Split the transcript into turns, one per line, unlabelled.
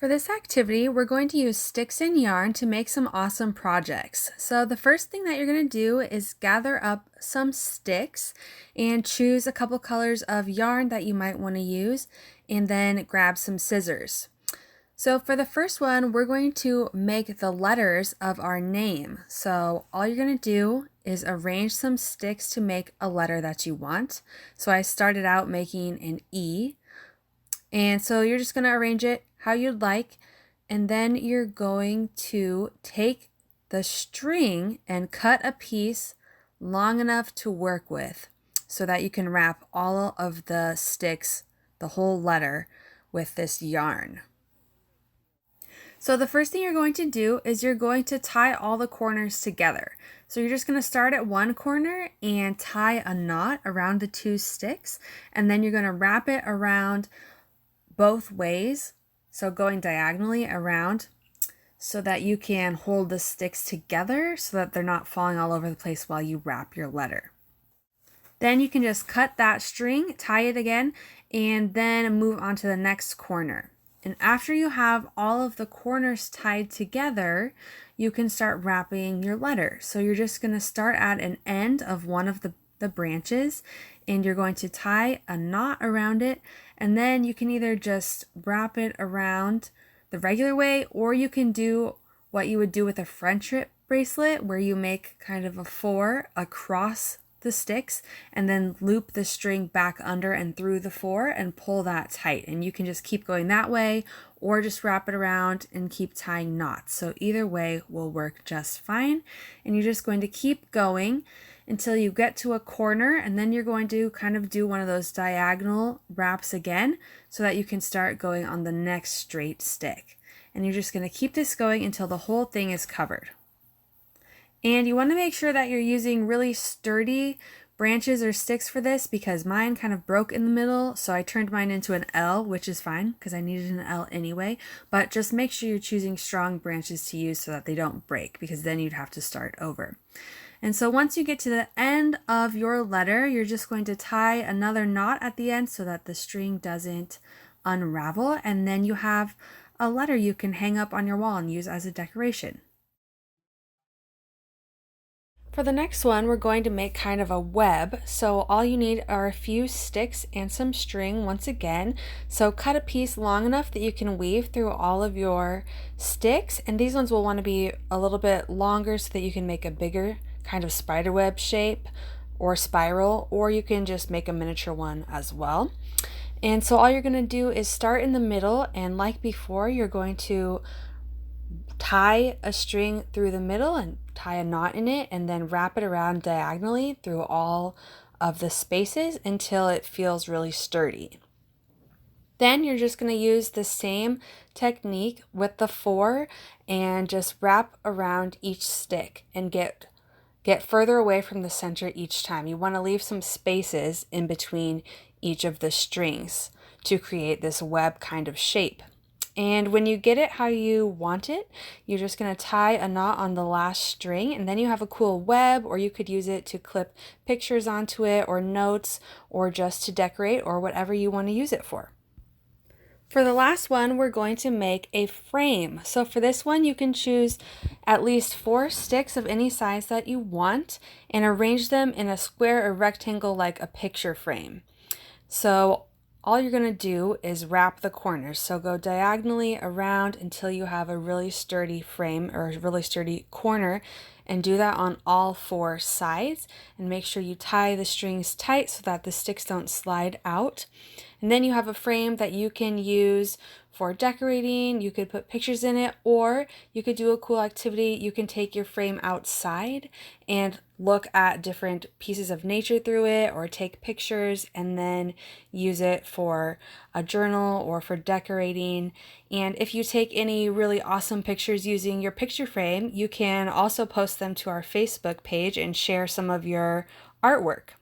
For this activity, we're going to use sticks and yarn to make some awesome projects. So the first thing that you're going to do is gather up some sticks and choose a couple colors of yarn that you might want to use, and then grab some scissors. So for the first one, we're going to make the letters of our name. So all you're going to do is arrange some sticks to make a letter that you want. So I started out making an E. And so you're just going to arrange it how you'd like, and then you're going to take the string and cut a piece long enough to work with so that you can wrap all of the sticks, the whole letter, with this yarn. So the first thing you're going to do is you're going to tie all the corners together. So you're just going to start at one corner and tie a knot around the two sticks, and then you're going to wrap it around both ways, so going diagonally around, so that you can hold the sticks together so that they're not falling all over the place while you wrap your letter. Then you can just cut that string, tie it again, and then move on to the next corner. And after you have all of the corners tied together, you can start wrapping your letter. So you're just going to start at an end of one of the branches, and you're going to tie a knot around it, and then you can either just wrap it around the regular way, or you can do what you would do with a friendship bracelet, where you make kind of a 4 across the sticks and then loop the string back under and through the 4 and pull that tight. And you can just keep going that way, or just wrap it around and keep tying knots. So either way will work just fine. And you're just going to keep going until you get to a corner, and then you're going to kind of do one of those diagonal wraps again so that you can start going on the next straight stick. And you're just going to keep this going until the whole thing is covered. And you want to make sure that you're using really sturdy branches or sticks for this, because mine kind of broke in the middle, so I turned mine into an L, which is fine because I needed an L anyway. But just make sure you're choosing strong branches to use so that they don't break, because then you'd have to start over. And so once you get to the end of your letter, you're just going to tie another knot at the end so that the string doesn't unravel, and then you have a letter you can hang up on your wall and use as a decoration. For the next one, we're going to make kind of a web. So all you need are a few sticks and some string once again. So cut a piece long enough that you can weave through all of your sticks. And these ones will want to be a little bit longer so that you can make a bigger kind of spider web shape or spiral, or you can just make a miniature one as well. And so all you're going to do is start in the middle, and like before, you're going to tie a string through the middle and tie a knot in it, and then wrap it around diagonally through all of the spaces until it feels really sturdy. Then you're just going to use the same technique with the 4 and just wrap around each stick and get further away from the center each time. You want to leave some spaces in between each of the strings to create this web kind of shape. And when you get it how you want it, you're just going to tie a knot on the last string, and then you have a cool web, or you could use it to clip pictures onto it, or notes, or just to decorate, or whatever you want to use it for. For the last one, we're going to make a frame. So for this one, you can choose at least 4 sticks of any size that you want and arrange them in a square or rectangle like a picture frame. So all you're going to do is wrap the corners. So go diagonally around until you have a really sturdy frame or a really sturdy corner, and do that on all 4 sides, and make sure you tie the strings tight so that the sticks don't slide out. And then you have a frame that you can use for decorating. You could put pictures in it, or you could do a cool activity. You can take your frame outside and look at different pieces of nature through it, or take pictures and then use it for a journal or for decorating. And if you take any really awesome pictures using your picture frame, you can also post them to our Facebook page and share some of your artwork.